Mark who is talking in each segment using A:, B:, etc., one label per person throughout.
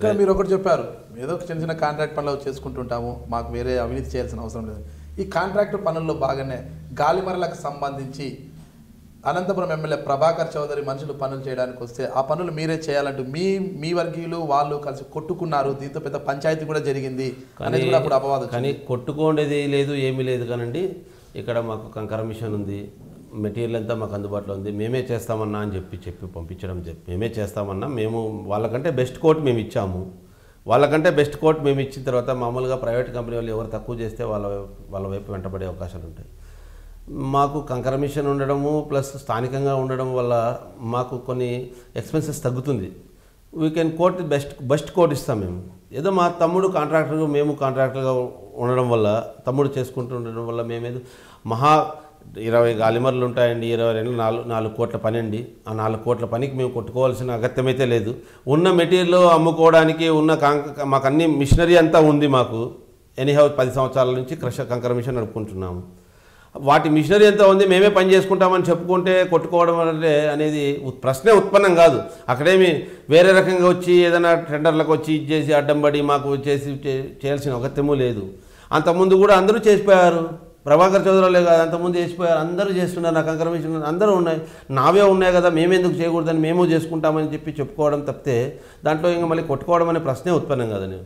A: ఇక్కడ మీరు ఒకటి చెప్పారు, ఏదో ఒక చిన్న చిన్న కాంట్రాక్ట్ పనులు చేసుకుంటుంటాము, మాకు వేరే అవినీతి చేయాల్సిన అవసరం లేదు. ఈ కాంట్రాక్ట్ పనుల్లో బాగానే గాలిమరలకు సంబంధించి అనంతపురం ఎమ్మెల్యే ప్రభాకర్ చౌదరి మనుషులు పనులు చేయడానికి వస్తే ఆ పనులు మీరే చేయాలంటూ మీ వర్గీయులు వాళ్ళు కలిసి కొట్టుకున్నారు, దీంతో పెద్ద పంచాయతీ కూడా జరిగింది అనేది కూడా అప్పుడు అపవాదం.
B: కానీ కొట్టుకోండేది లేదు, ఏమీ లేదు కానండి. ఇక్కడ మాకు కంకర మిషన్ ఉంది, మెటీరియల్ అంతా మాకు అందుబాటులో ఉంది, మేమే చేస్తామన్నా అని చెప్పి పంపించడం మేమే చేస్తామన్నా. మేము వాళ్ళకంటే బెస్ట్ కోట్ మేము ఇచ్చాము. వాళ్ళకంటే బెస్ట్ కోట్ మేము ఇచ్చిన తర్వాత మామూలుగా ప్రైవేట్ కంపెనీ వాళ్ళు ఎవరు తక్కువ చేస్తే వాళ్ళ వైపు వెంటబడే అవకాశాలు ఉంటాయి. మాకు కంకర మిషన్ ఉండడము ప్లస్ స్థానికంగా ఉండడం వల్ల మాకు కొన్ని ఎక్స్పెన్సెస్ తగ్గుతుంది. We can quote best quote ఇస్తాం మేము. ఏదో మా తమ్ముడు కాంట్రాక్టర్, మేము కాంట్రాక్టర్గా ఉండడం వల్ల, తమ్ముడు చేసుకుంటూ ఉండడం వల్ల మేమేదో 20 గాలిమర్లు ఉంటాయండి, 22 4 కోట్ల పని అండి. ఆ 4 కోట్ల పనికి మేము కొట్టుకోవాల్సిన అగత్యమైతే లేదు. ఉన్న మెటీరియల్ అమ్ముకోవడానికి మాకు అన్ని మిషనరీ అంతా ఉంది. మాకు ఎనీహౌ 10 సంవత్సరాల నుంచి కంకర మిషన్ నడుపుకుంటున్నాము. వాటి మిషనరీ ఎంత ఉంది, మేమే పని చేసుకుంటామని చెప్పుకుంటే కొట్టుకోవడం అనేది ప్రశ్నే ఉత్పన్నం కాదు. అక్కడేమి వేరే రకంగా వచ్చి ఏదైనా టెండర్లకు వచ్చి ఇచ్చేసి అడ్డంబడి మాకు చేయాల్సిన అగత్యమూ లేదు. అంతకుముందు కూడా అందరూ చేసిపోయారు. ప్రభాకర్ చౌదరిలే కాదు, అంతకుముందు చేసిపోయారు, అందరూ చేస్తున్నారు. నాకు కంకర మిషన్ అందరూ ఉన్నాయి, నావే ఉన్నాయి కదా, మేమెందుకు చేయకూడదని మేము చేసుకుంటామని చెప్పుకోవడం తప్పితే దాంట్లో ఇంకా మళ్ళీ కొట్టుకోవడం అనే ప్రశ్నే ఉత్పన్నం కాదని.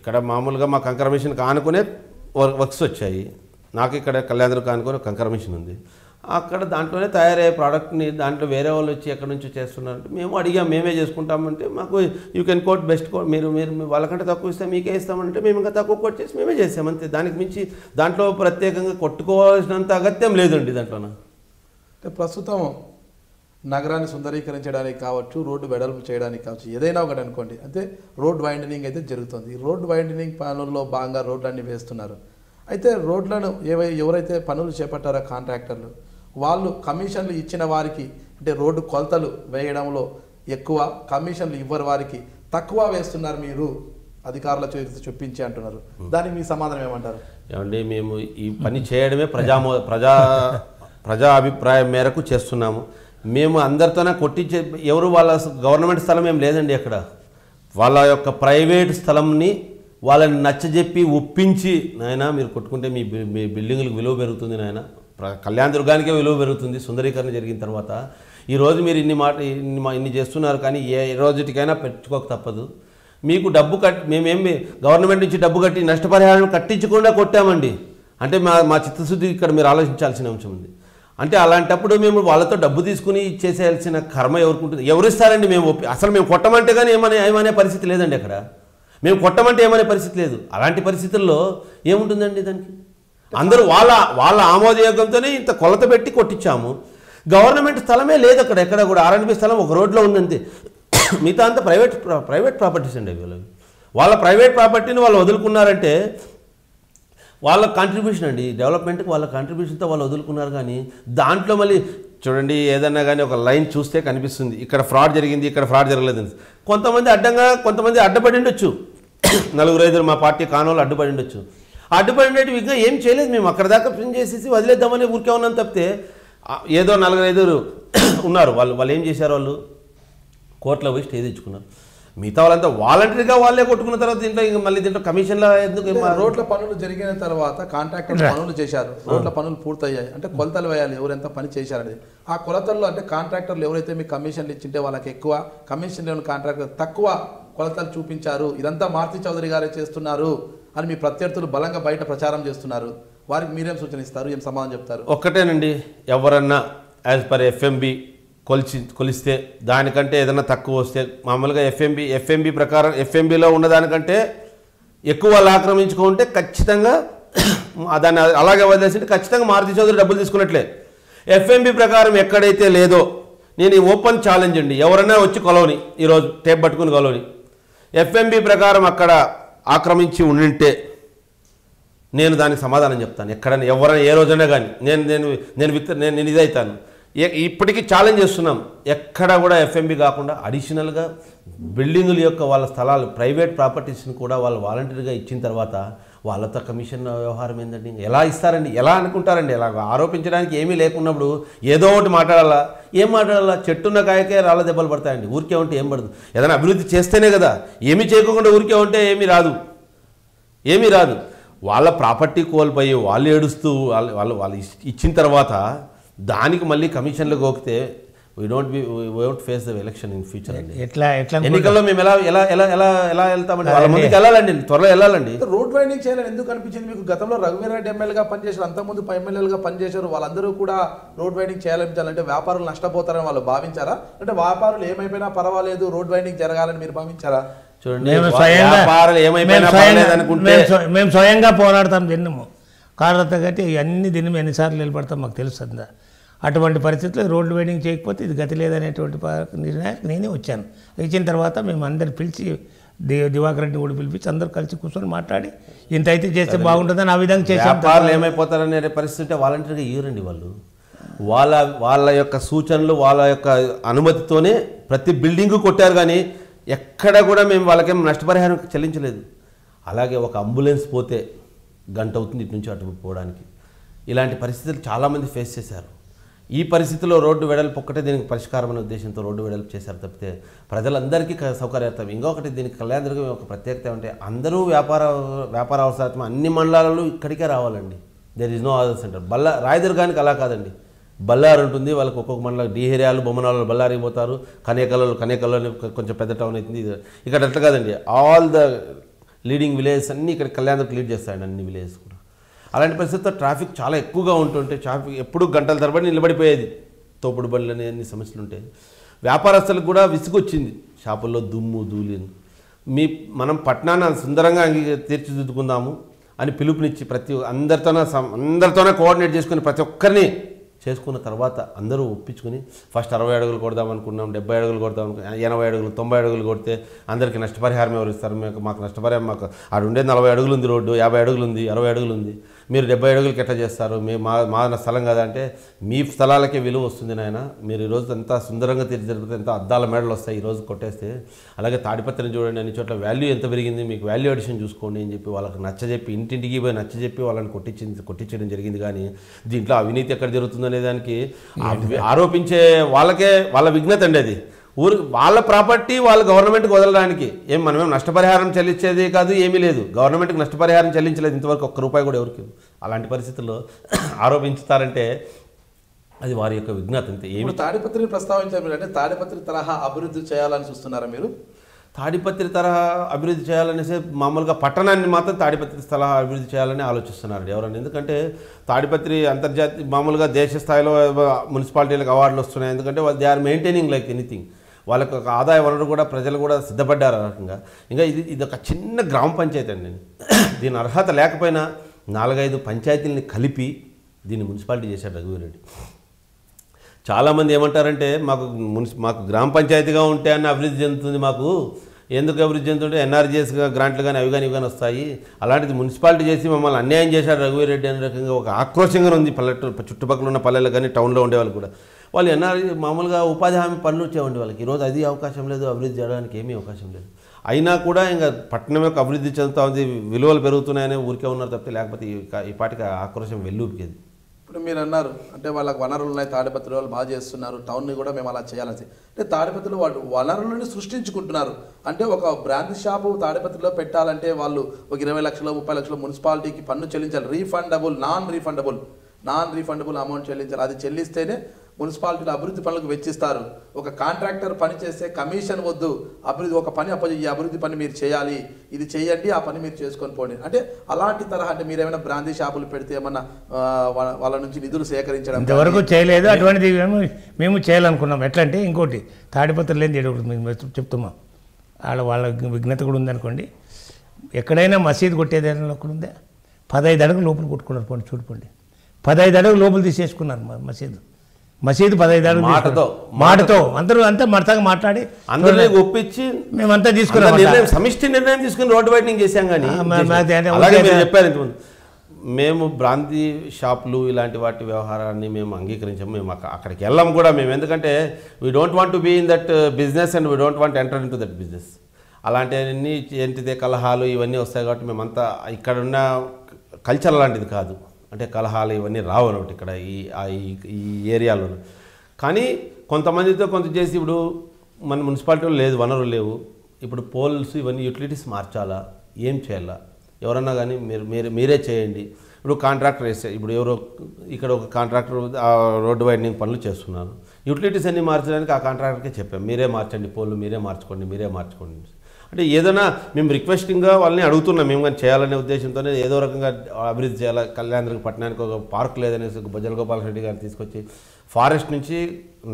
B: ఇక్కడ మామూలుగా మా కంకర మిషన్కి ఆనుకునే వర్క్స్ వచ్చాయి. నాకు ఇక్కడ కళ్యాణదుర్గం అనుకుని కంకర మిషన్ ఉంది. అక్కడ దాంట్లోనే తయారయ్యే ప్రోడక్ట్ని దాంట్లో వేరే వాళ్ళు వచ్చి ఎక్కడి నుంచి చేస్తున్నారంటే మేము అడిగాం, మేమే చేసుకుంటామంటే మాకు you can quote best quote, మీరు వాళ్ళకంటే తక్కువ ఇస్తే మీకే ఇస్తామంటే మేము ఇంకా తక్కువ కోట్ చేసి మేమే చేసాం అంతే. దానికి మించి దాంట్లో ప్రత్యేకంగా కొట్టుకోవాల్సినంత అగత్యం లేదండి దాంట్లోన.
A: అంటే ప్రస్తుతం నగరాన్ని సుందరీకరించడానికి కావచ్చు, రోడ్డు వెడల్పు చేయడానికి కావచ్చు, ఏదైనా ఒకటి అనుకోండి, అంటే రోడ్ వైండనింగ్ అయితే జరుగుతుంది. రోడ్ వైండనింగ్ పనుల్లో భాగంగా రోడ్లన్నీ వేస్తున్నారు. అయితే రోడ్లను ఎవరైతే పనులు చేపట్టారో కాంట్రాక్టర్లు, వాళ్ళు కమిషన్లు ఇచ్చిన వారికి అంటే రోడ్డు కొలతలు వేయడంలో ఎక్కువ కమిషన్లు ఇవ్వరు, వారికి తక్కువ వేస్తున్నారు మీరు అధికారుల చూపించి అంటున్నారు. దానికి మీ సమాధానం ఏమంటారు?
B: ఏమండి, మేము ఈ పని చేయడమే ప్రజా అభిప్రాయం మేరకు చేస్తున్నాము. మేము అందరితోనే కొట్టించే ఎవరు వాళ్ళ గవర్నమెంట్ స్థలం ఏం లేదండి. అక్కడ వాళ్ళ యొక్క ప్రైవేట్ స్థలంని వాళ్ళని నచ్చజెప్పి ఒప్పించి, నాయన మీరు కొట్టుకుంటే మీ బిల్డింగులకు విలువ పెరుగుతుంది, నాయన కళ్యాణదుర్గానికే విలువ పెరుగుతుంది సుందరీకరణ జరిగిన తర్వాత. ఈరోజు మీరు ఇన్ని చేస్తున్నారు, కానీ ఏ రోజుటికైనా పెట్టుకోక తప్పదు. మీకు డబ్బు మేమేమి గవర్నమెంట్ నుంచి డబ్బు కట్టి నష్టపరిహారం కట్టించకుండా కొట్టామండి అంటే మా చిత్తశుద్ధి ఇక్కడ మీరు ఆలోచించాల్సిన అంశం ఉంది. అంటే అలాంటప్పుడు మేము వాళ్ళతో డబ్బు తీసుకుని చేసేయాల్సిన కర్మ ఎవరుకుంటుంది? ఎవరిస్తారండి? అసలు మేము కొట్టమంటే కానీ ఏమనే పరిస్థితి లేదండి. అక్కడ మేము కొట్టమంటే ఏమనే పరిస్థితి లేదు. అలాంటి పరిస్థితుల్లో ఏముంటుందండి దానికి? అందరూ వాళ్ళ ఆమోదయోగంతోనే ఇంత కొలత పెట్టి కొట్టించాము. గవర్నమెంట్ స్థలమే లేదు అక్కడ, ఎక్కడ కూడా R&B స్థలం ఒక రోడ్లో ఉందంతే. మిగతా అంతా ప్రైవేట్ ప్రాపర్టీస్ అండి. వాళ్ళ ప్రైవేట్ ప్రాపర్టీని వాళ్ళు వదులుకున్నారంటే వాళ్ళ కాంట్రిబ్యూషన్ అండి, డెవలప్మెంట్కి వాళ్ళ కాంట్రిబ్యూషన్తో వాళ్ళు వదులుకున్నారు. కానీ దాంట్లో మళ్ళీ చూడండి, ఏదన్నా కానీ ఒక లైన్ చూస్తే కనిపిస్తుంది, ఇక్కడ ఫ్రాడ్ జరిగింది, ఇక్కడ ఫ్రాడ్ జరగలేదని. కొంతమంది కొంతమంది అడ్డపడి ఉండొచ్చు, 4-5 మా పార్టీ కానోళ్ళు అడ్డుపడి ఉండొచ్చు. అడ్డుపడినట్టు ఇంకా ఏం చేయలేదు, మేము అక్కడ దాకా ప్రింట్ చేసేసి వదిలేద్దామని ఊరికే ఉన్నాం తప్పితే ఏదో 4-5 ఉన్నారు. వాళ్ళు ఏం చేశారు, వాళ్ళు కోర్టులో పోయి స్టే తెచ్చుకున్నారు. మిగతా వాళ్ళంతా వాలంటరీగా వాళ్ళే కొట్టుకున్న తర్వాత దీంట్లో కమిషన్లో ఎందుకు?
A: రోడ్ల పనులు జరిగిన తర్వాత కాంట్రాక్టర్ పనులు చేశారు, రోడ్ల పనులు పూర్తయ్యాయి అంటే కొలతలు వేయాలి, ఎవరెంత పని చేశారని. ఆ కొలతల్లో అంటే కాంట్రాక్టర్లు ఎవరైతే మీకు కమిషన్లు ఇచ్చింటే వాళ్ళకి ఎక్కువ, కమిషన్ లేని కాంట్రాక్టర్ తక్కువ కొలతలు చూపించారు, ఇదంతా మారుతి చౌదరి గారే చేస్తున్నారు అని మీ ప్రత్యర్థులు బలంగా బయట ప్రచారం చేస్తున్నారు. వారికి మీరేం సూచన ఇస్తారు, ఏం సమాధానం చెప్తారు?
B: ఒక్కటేనండి, ఎవరన్నా యాజ్ పర్ FMB కొలిస్తే దానికంటే ఏదైనా తక్కువ వస్తే మామూలుగా ఎఫ్ఎంబి ప్రకారం FMBలో ఉన్నదానికంటే ఎక్కువ వాళ్ళు ఆక్రమించుకుంటే ఖచ్చితంగా దాన్ని అలాగే వదిలేసి ఖచ్చితంగా మారుతి చౌదరి డబ్బులు తీసుకున్నట్లే. FMB ప్రకారం ఎక్కడైతే లేదో నేను ఓపెన్ ఛాలెంజ్ అండి, ఎవరైనా వచ్చి కొలవని, ఈరోజు టేప్ పట్టుకుని కొలవని, FMB ప్రకారం అక్కడ ఆక్రమించి ఉండింటే నేను దానికి సమాధానం చెప్తాను. ఎక్కడైనా ఎవరైనా ఏ రోజైనా కానీ నేను ఇదవుతాను. ఇప్పటికీ ఛాలెంజ్ చేస్తున్నాం, ఎక్కడ కూడా FMB కాకుండా అడిషనల్గా బిల్డింగుల యొక్క వాళ్ళ స్థలాలు ప్రైవేట్ ప్రాపర్టీస్ని కూడా వాళ్ళు వాలంటరీగా ఇచ్చిన తర్వాత వాళ్ళతో కమిషన్ వ్యవహారం ఏంటండి, ఎలా ఇస్తారండి, ఎలా అనుకుంటారండి, ఎలా ఆరోపించడానికి ఏమీ లేకున్నప్పుడు ఏదో ఒకటి మాట్లాడాలా, ఏం మాట్లాడాలా, చెట్టున్న కాయకే రాళ్ళ దెబ్బలు పడతాయండి, ఊరికే ఉంటే ఏం పడదు, ఏదైనా అభివృద్ధి చేస్తేనే కదా, ఏమీ చేయకుండా ఊరికే ఉంటే ఏమీ రాదు. వాళ్ళ ప్రాపర్టీ కోల్పోయి వాళ్ళు ఏడుస్తూ వాళ్ళు ఇచ్చిన తర్వాత దానికి మళ్ళీ కమిషన్లు గోకితే we don't face the election in future అండి.
C: ఎట్లా
B: ఎన్నికల్లో మేము ఎలా వెళ్తామండి, వాళ్ళ ముందుకు వెళ్ళాలండి, త్వరలో వెళ్ళాలండి.
A: రోడ్ వైండింగ్ చేయాలని ఎందుకు అనిపించింది మీకు? గతంలో రఘువీరారెడ్డి ఎమ్మెల్యేగా పనిచేశారు, అంతకుముందు ఎమ్మెల్యేలుగా పనిచేశారు, వాళ్ళందరూ కూడా రోడ్ వైండింగ్ చేయాలనిపించాలంటే వ్యాపారులు నష్టపోతారని వాళ్ళు భావించారా? అంటే వ్యాపారులు ఏమైపోయినా పర్వాలేదు రోడ్ వైండింగ్ జరగాలని మీరు భావించారా?
B: చూడండి, వ్యాపారాలు ఏమైపోయినా పర్వాలేదు అనుకుంటే
C: మేము స్వయంగా పోరాడతాం, తిన్నాము కారణత కట్టి అన్ని దినం ఎన్నిసార్లు నిలబడతాం మాకు తెలుస్తుందా. అటువంటి పరిస్థితుల్లో రోడ్డు వైండింగ్ చేయకపోతే ఇది గతి లేదనేటువంటి నిర్ణయానికి నేనే వచ్చాను. ఇచ్చిన తర్వాత మేము అందరిని పిలిచి దివాకర్ రెడ్డి కూడా పిలిపించి అందరూ కలిసి కూర్చొని మాట్లాడి ఇంత అయితే చేస్తే బాగుంటుందని ఆ విధంగా చేసాం.
B: వ్యాపారాలు ఏమైపోతారనే పరిస్థితి వాలంటీర్గా ఇయ్యరండి వాళ్ళు. వాళ్ళ యొక్క సూచనలు వాళ్ళ యొక్క అనుమతితోనే ప్రతి బిల్డింగు కొట్టారు, కానీ ఎక్కడ కూడా మేము వాళ్ళకేం నష్టపరిహారం చెల్లించలేదు. అలాగే ఒక అంబులెన్స్ పోతే గంట అవుతుంది ఇటు నుంచి అటు పోవడానికి. ఇలాంటి పరిస్థితులు చాలామంది ఫేస్ చేశారు. ఈ పరిస్థితిలో రోడ్డు వెడల్పు ఒక్కటే దీనికి పరిష్కారం అనే ఉద్దేశంతో రోడ్డు వెడల్పు చేశారు తప్పితే ప్రజలందరికీ సౌకర్యార్థం. ఇంకొకటి దీనికి కళ్యాణదుర్గం ఒక ప్రత్యేకత అంటే అందరూ వ్యాపార అవసరార్థం అన్ని మండలాలు ఇక్కడికే రావాలండి. There is no other centre. రాయదుర్గానికి అలా కాదండి, బళ్ళారి ఉంటుంది, వాళ్ళకి ఒక్కొక్క మండలం డీహేరియాలు బొమ్మనాలు బళ్ళారికి పోతారు, కనేకల్లో కొంచెం పెద్ద టౌన్ అవుతుంది. ఇక్కడ అట్లా కాదండి, ఆల్ ద లీడింగ్ విలేజెస్ అన్నీ ఇక్కడ కళ్యాణదుర్గం లీడ్ చేస్తాయండి, అన్ని విలేజెస్ కూడా. అలాంటి పరిస్థితుల్లో ట్రాఫిక్ చాలా ఎక్కువగా ఉంటుంటే ట్రాఫిక్ ఎప్పుడు గంటల తరబడి నిలబడిపోయేది, తోపుడు బండ్లు అనే అన్ని సమస్యలు ఉంటాయి. వ్యాపారస్తులకు కూడా విసుగొచ్చింది, షాపుల్లో దుమ్ము ధూళి. మనం పట్టణాన్ని సుందరంగా తీర్చిదిద్దుకుందాము అని పిలుపునిచ్చి అందరితోనే కోఆర్డినేట్ చేసుకుని ప్రతి ఒక్కరిని చేసుకున్న తర్వాత అందరూ ఒప్పించుకొని ఫస్ట్ 60 అడుగులు కొడదాం అనుకున్నాం, 70 అడుగులు కొడదాం అనుకున్నాం, 80 అడుగులు 90 అడుగులు కొడితే అందరికీ నష్టపరిహారం ఎవరు ఇస్తారు? మాకు నష్టపరిహారం మాకు ఆడ ఉండేది 40 అడుగులు ఉంది రోడ్డు, 50 అడుగులు ఉంది, 60 అడుగులు ఉంది, మీరు 70 అడుగులకి ఎట్లా చేస్తారు? మా స్థలం కదా అంటే మీ స్థలాలకే విలువ వస్తుంది నాయన, మీరు ఈరోజు అంతా సుందరంగా తీర్చిదిద్దితే ఎంత అద్దాల మేడలు వస్తాయి ఈరోజు కొట్టేస్తే. అలాగే తాడిపత్రిని చూడండి, అన్ని చోట్ల వాల్యూ ఎంత పెరిగింది, మీకు వాల్యూ అడిషన్ చూసుకోండి అని చెప్పి వాళ్ళకి నచ్చజెప్పి ఇంటింటికి పోయి నచ్చజెప్పి వాళ్ళని కొట్టించడం జరిగింది. కానీ దీంట్లో అవినీతి ఎక్కడ జరుగుతుందనే దానికి ఆరోపించే వాళ్ళ విఘ్నత అండి అది. వాళ్ళ ప్రాపర్టీ వాళ్ళు గవర్నమెంట్కి వదలడానికి మనమేం నష్టపరిహారం చెల్లించేది కాదు, ఏమీ లేదు, గవర్నమెంట్కి నష్టపరిహారం చెల్లించలేదు ఇంతవరకు, ఒక్క రూపాయి కూడా ఎవరికి. అలాంటి పరిస్థితుల్లో ఆరోపించుతారంటే అది వారి యొక్క విఘ్నత అంతే. ఏమి
A: తాడిపత్రిని ప్రస్తావించారు మీరు, అంటే తాడిపత్రి తరహా అభివృద్ధి చేయాలని చూస్తున్నారా మీరు?
B: తాడిపత్రి తరహా అభివృద్ధి చేయాలనేసి మామూలుగా పట్టణాన్ని మాత్రం తాడిపత్రి తరహా అభివృద్ధి చేయాలని ఆలోచిస్తున్నారు ఎవరన్నా. ఎందుకంటే తాడిపత్రి అంతర్జాతీయ మామూలుగా దేశ స్థాయిలో మున్సిపాలిటీలకు అవార్డులు వస్తున్నాయి, ఎందుకంటే they are maintaining like anything. వాళ్ళకి ఒక ఆదాయ వనరు కూడా ప్రజలు కూడా సిద్ధపడ్డారు ఆ రకంగా. ఇంకా ఇది ఒక చిన్న గ్రామ పంచాయతీ అండి, దీని అర్హత లేకపోయినా 4-5 పంచాయతీలని కలిపి దీన్ని మున్సిపాలిటీ చేశాడు రఘువీరెడ్డి. చాలామంది ఏమంటారంటే మాకు గ్రామ పంచాయతీగా ఉంటే అన్న అభివృద్ధి చెందుతుంది, మాకు ఎందుకు అభివృద్ధి చెందుతుంటే ఎన్ఆర్జీఎస్ గ్రాంట్లు కానీ అవి కానీ వస్తాయి, అలాంటిది మున్సిపాలిటీ చేసి మమ్మల్ని అన్యాయం చేశాడు రఘువీరెడ్డి అనే రకంగా ఒక ఆక్రోశంగా ఉంది చుట్టుపక్కల ఉన్న పల్లెలు కానీ టౌన్లో ఉండేవాళ్ళు కూడా. వాళ్ళు మామూలుగా ఉపాధి హామీ పనులు వచ్చేవండి వాళ్ళకి. ఈరోజు అది అవకాశం లేదు, అభివృద్ధి చేయడానికి ఏమీ అవకాశం లేదు. అయినా కూడా ఇంకా పట్టణం యొక్క అభివృద్ధి చెందుతూ ఉంది, విలువలు పెరుగుతున్నాయని ఊరికే ఉన్నారు తప్పితే, లేకపోతే ఈ పాటికి ఆక్రోశం వెల్లువికేది.
A: ఇప్పుడు మీరు అన్నారు అంటే వాళ్ళకి వనరులు ఉన్నాయి, తాడిపత్రి వాళ్ళు బాగా చేస్తున్నారు, టౌన్ని కూడా మేము అలా చేయాలని. అంటే తాడిపత్రిలో వాళ్ళు వనరులను సృష్టించుకుంటున్నారు. అంటే ఒక బ్రాండ్ షాపు తాడిపత్రిలో పెట్టాలంటే వాళ్ళు ఒక 20 లక్షలు 30 లక్షలు మున్సిపాలిటీకి పన్ను చెల్లించాలి. నాన్ రీఫండబుల్ అమౌంట్ చెల్లించాలి. అది చెల్లిస్తేనే మున్సిపాలిటీలో అభివృద్ధి పనులకు వెచ్చిస్తారు. ఒక కాంట్రాక్టర్ పని చేస్తే కమిషన్ వద్దు, ఒక పని ఈ అభివృద్ధి పని మీరు చేయాలి, ఇది చేయండి, ఆ పని మీరు చేసుకొని పోండి. అంటే అలాంటి తరహా అంటే మీరు ఏమైనా బ్రాందీ షాపులు పెడితే ఏమన్నా వాళ్ళ నుంచి నిధులు సేకరించడం
C: ఇంతవరకు చేయలేదు. అటువంటిది మేము చేయాలనుకున్నాం. ఎట్లా అంటే ఇంకోటి తాడిపత్రి లేని మేము చెప్తున్నాం, వాళ్ళ విఘ్నత కూడా ఉందనుకోండి. ఎక్కడైనా మసీదు కొట్టేదైనా ఒకటి 15 అడుగులు లోపల కొట్టుకున్నారు, పోండి చూడుకోండి, 15 అడుగులు లోపల తీసేసుకున్నారు మసీదు 15 అడుగులు మాటతో అందరూ అంతా మడతగా మాట్లాడి
B: అందరినీ ఒప్పించి
C: మేమంతా తీసుకున్నాం,
B: సమిష్టి నిర్ణయం తీసుకుని రోడ్డు వైడనింగ్ చేశాం. కానీ అలాగే మీరు చెప్పారు ఇంతకుముందు, మేము బ్రాంతి షాపులు ఇలాంటి వాటి వ్యవహారాన్ని మేము అంగీకరించాము. మేము అక్కడికి వెళ్ళాము కూడా మేము, ఎందుకంటే we don't want to be in that business and we don't want enter into that business. అలాంటివన్నీ ఏంటిదే కలహాలు ఇవన్నీ వస్తాయి కాబట్టి మేమంతా ఇక్కడున్న కల్చర్ లాంటిది కాదు, అంటే కలహాలు ఇవన్నీ రావు అన్నమాట ఇక్కడ ఈ ఏరియాలో. కానీ కొంతమందితో కొంత చేసి ఇప్పుడు మన మున్సిపాలిటీలో లేదు, వనరులు లేవు, ఇప్పుడు పోల్స్ ఇవన్నీ యూటిలిటీస్ మార్చాలా, ఏం చేయాలా, ఎవరన్నా కానీ మీరే చేయండి. ఇప్పుడు కాంట్రాక్టర్ వేస్తే ఇప్పుడు ఎవరో ఇక్కడ ఒక కాంట్రాక్టర్ రోడ్డు వైడనింగ్ పనులు చేస్తున్నారు, యూటిలిటీస్ అన్నీ మార్చడానికి ఆ కాంట్రాక్టర్కే చెప్పాం, మీరే మార్చండి పోల్లు, మీరే మార్చుకోండి. అంటే ఏదైనా మేము రిక్వెస్టింగ్గా వాళ్ళని అడుగుతున్నాం, మేము కానీ చేయాలనే ఉద్దేశంతోనే ఏదో రకంగా అభివృద్ధి చేయాలి. కళ్యాణదుర్గ పట్టణానికి ఒక పార్క్ లేదనేసి బొజ్జల గోపాల్ రెడ్డి గారిని తీసుకొచ్చి ఫారెస్ట్ నుంచి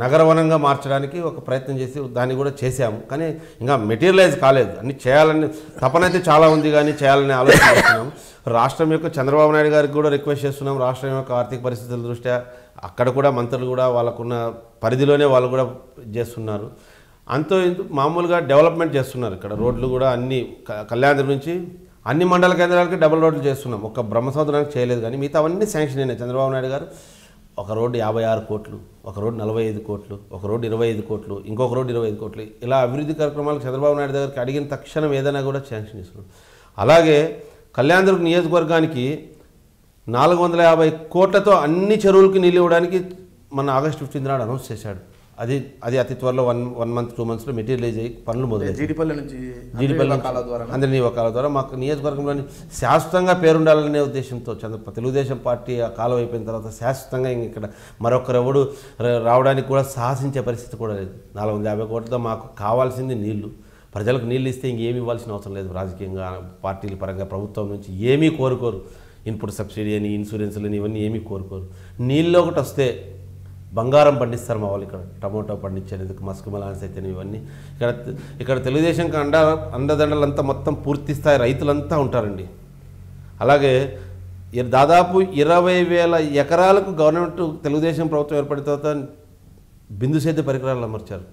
B: నగరవనంగా మార్చడానికి ఒక ప్రయత్నం చేసి దాన్ని కూడా చేశాము. కానీ ఇంకా మెటీరియలైజ్ కాలేదు, అన్ని చేయాలని తపనైతే చాలా ఉంది కానీ చేయాలని ఆలోచన చేస్తున్నాం. రాష్ట్రం యొక్క చంద్రబాబు నాయుడు గారికి కూడా రిక్వెస్ట్ చేస్తున్నాం, రాష్ట్రం యొక్క ఆర్థిక పరిస్థితుల దృష్ట్యా అక్కడ కూడా మంత్రులు కూడా వాళ్ళకున్న పరిధిలోనే వాళ్ళు కూడా చేస్తున్నారు. అంతో మామూలుగా డెవలప్మెంట్ చేస్తున్నారు. ఇక్కడ రోడ్లు కూడా అన్ని కళ్యాణదుర్గం నుంచి అన్ని మండల కేంద్రాలకి డబుల్ రోడ్లు చేస్తున్నాం. ఒక బ్రహ్మసముద్రానికి చేయలేదు కానీ మిగతా అవన్నీ శాంక్షన్ అయినాయి. చంద్రబాబు నాయుడు గారు ఒక రోడ్డు 56 కోట్లు, ఒక రోడ్డు 45 కోట్లు, ఒక రోడ్డు 25 కోట్లు, ఇంకొక రోడ్డు 25 కోట్లు, ఇలా అభివృద్ధి కార్యక్రమాలు చంద్రబాబు నాయుడు దగ్గరికి అడిగిన తక్షణం ఏదైనా కూడా శాంక్షన్ ఇస్తున్నాం. అలాగే కళ్యాణదుర్గ నియోజకవర్గానికి 450 కోట్లతో అన్ని చెరువులకి నీళ్ళు ఇవ్వడానికి మన ఆగస్టు 15 నాడు అనౌన్స్ చేశాడు. అది అతి త్వరలో 1 మంత్ 2 మంత్స్లో మెటీరియలైజ్ అయ్యి పనులు మొదలయ్యాయి.
A: జీడిపల్లి నుంచి అందరి
B: నియోజకాల ద్వారా మాకు నియోజకవర్గంలోని శాశ్వతంగా పేరుండాలనే ఉద్దేశంతో తెలుగుదేశం పార్టీ ఆ కాలం అయిపోయిన తర్వాత శాశ్వతంగా ఇక్కడ మరొకరెవడు రావడానికి కూడా సాహసించే పరిస్థితి కూడా లేదు. 450 కోట్లతో మాకు కావాల్సింది నీళ్లు. ప్రజలకు నీళ్ళు ఇస్తే ఇంకేమీ ఇవ్వాల్సిన అవసరం లేదు. రాజకీయంగా పార్టీల పరంగా ప్రభుత్వం నుంచి ఏమీ కోరుకోరు. ఇన్పుట్ సబ్సిడీ అని, ఇన్సూరెన్స్లు అని ఇవన్నీ ఏమీ కోరుకోరు. నీళ్ళు ఒకటి వస్తే బంగారం పండిస్తారు మా వాళ్ళు. ఇక్కడ టమోటో పండించేందుకు మస్క్ మలాన్స్ అయితే ఇవన్నీ ఇక్కడ తెలుగుదేశంకి అండదండలంతా మొత్తం పూర్తి స్థాయి రైతులంతా ఉంటారండి. అలాగే దాదాపు 20,000 ఎకరాలకు గవర్నమెంట్ తెలుగుదేశం ప్రభుత్వం ఏర్పడిన తర్వాత బిందు సేద్య పరికరాలు అమర్చారు.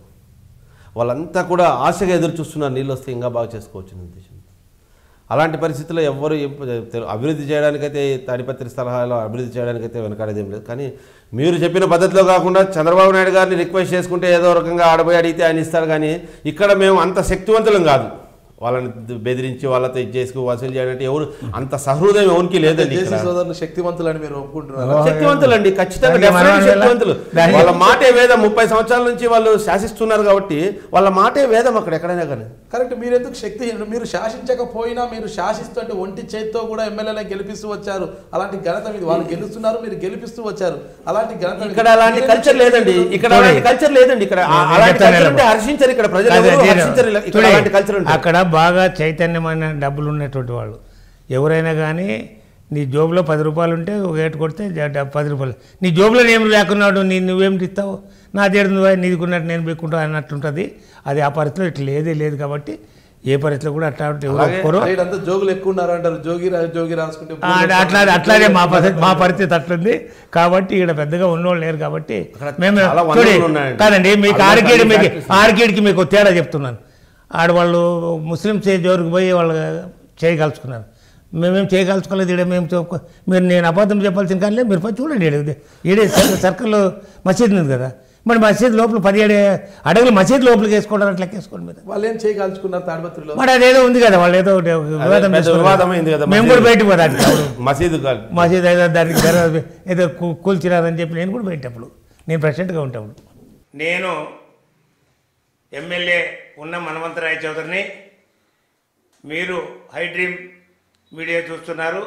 B: వాళ్ళంతా కూడా ఆశగా ఎదురు చూస్తున్నారు, నీళ్ళు వస్తే ఇంకా బాగా చేసుకోవచ్చు అనే ఉద్దేశం. అలాంటి పరిస్థితుల్లో ఎవ్వరు అభివృద్ధి చేయడానికైతే తాడిపత్రి స్థలాల్లో అభివృద్ధి చేయడానికైతే వెనకాడేదేం లేదు. కానీ మీరు చెప్పిన పద్ధతిలో కాకుండా చంద్రబాబు నాయుడు గారిని రిక్వెస్ట్ చేసుకుంటే ఏదో రకంగా ఆడబోయి అడిగితే ఆయన ఇస్తారు. కానీ ఇక్కడ మేము అంత శక్తివంతులం కాదు. వాళ్ళని బెదిరించి వాళ్ళతో ఇది చేసుకు వసూలు చేయాలంటే ఎవరు అంత సహృదయం ఎవరికి లేదండి.
A: శక్తివంతులని మీరు ఒప్పుకుంటున్నారు?
B: శక్తివంతులండి, ఖచ్చితంగా శక్తివంతులు. వాళ్ళ మాటే వేదం. 30 సంవత్సరాల నుంచి వాళ్ళు శాసిస్తున్నారు కాబట్టి వాళ్ళ మాటే వేదం అక్కడ ఎక్కడైనా కానీ.
A: కరెక్ట్. మీరు ఎందుకు శక్తి, మీరు శాసించకపోయినా మీరు శాసిస్తుంటే ఒంటి చేతితో కూడా ఎమ్మెల్యేలను గెలిపిస్తూ వచ్చారు. అలాంటి ఘనత మీద వాళ్ళు గెలుస్తున్నారు, మీరు గెలిపిస్తూ వచ్చారు. అలాంటి ఘనత
B: ఇక్కడ అలాంటి కల్చర్ లేదండి. ఇక్కడ అలాంటి కల్చర్ లేదండి. ఇక్కడ అలాంటి కల్చర్ ఉంటే హర్షించరు. ఇక్కడ ప్రజలు హర్షించరు. ఇక్కడ అలాంటి కల్చర్ ఉంటుంది.
C: అక్కడ బాగా చైతన్యమైన డబ్బులు ఉన్నటువంటి వాళ్ళు ఎవరైనా కానీ నీ జోబులో 10 రూపాయలు ఉంటే ఒక ఏటు కొడితే 10 రూపాయలు. నీ జోబులో ఏం లేకున్నాడు, నువ్వేమిటి ఇస్తావు, నా దగ్గర నీకున్నట్టు నేను పెట్టుకుంటా అన్నట్టుంటుంది. అది ఆ పరిస్థితిలో ఇట్లా లేదు కాబట్టి ఏ పరిస్థితిలో కూడా అట్లా
A: జోగులు ఎక్కువ ఉన్నారు అంటారు. జోగి రాసుకుంటే
C: అట్లానే మా పరిస్థితి అట్లుంది. కాబట్టి ఇక్కడ పెద్దగా ఉన్నోళ్ళు లేరు కాబట్టి మేము కాదండి. మీకు ఆర్కేడ్కి మీకు తేడా చెప్తున్నాను. ఆడవాళ్ళు ముస్లిమ్స్ జోరుకు పోయి వాళ్ళు చేయగలుచుకున్నారు. మేమేం చేయగలుచుకోలేదు. ఇక్కడ మీరు నేను అబద్ధం చెప్పాల్సిన కానీ మీరు పోయి చూడండి. ఈడే సర్కిల్లో మసీద్ ఉంది కదా, మరి మసీద్ లోపల 17 అడుగులు మసీద్ లోపలికి వేసుకోవడం అట్లా వేసుకోండి. మీరు
A: వాళ్ళు ఏం చేయగలుచుకున్నారు తాడిపత్రిలో?
C: మరి అదేదో ఉంది కదా, వాళ్ళు ఏదో మేము కూడా బయటకు పోతాం. మసీద్ దానికి ఏదో కూల్చినారని చెప్పి నేను కూడా బయటప్పుడు నేను ప్రెసిడెంట్గా ఉంటాను. నేను ఎమ్మెల్యే ఉన్న మనవంతరాయ చౌదరిని, మీరు హై డ్రీమ్ మీడియా చూస్తున్నారు.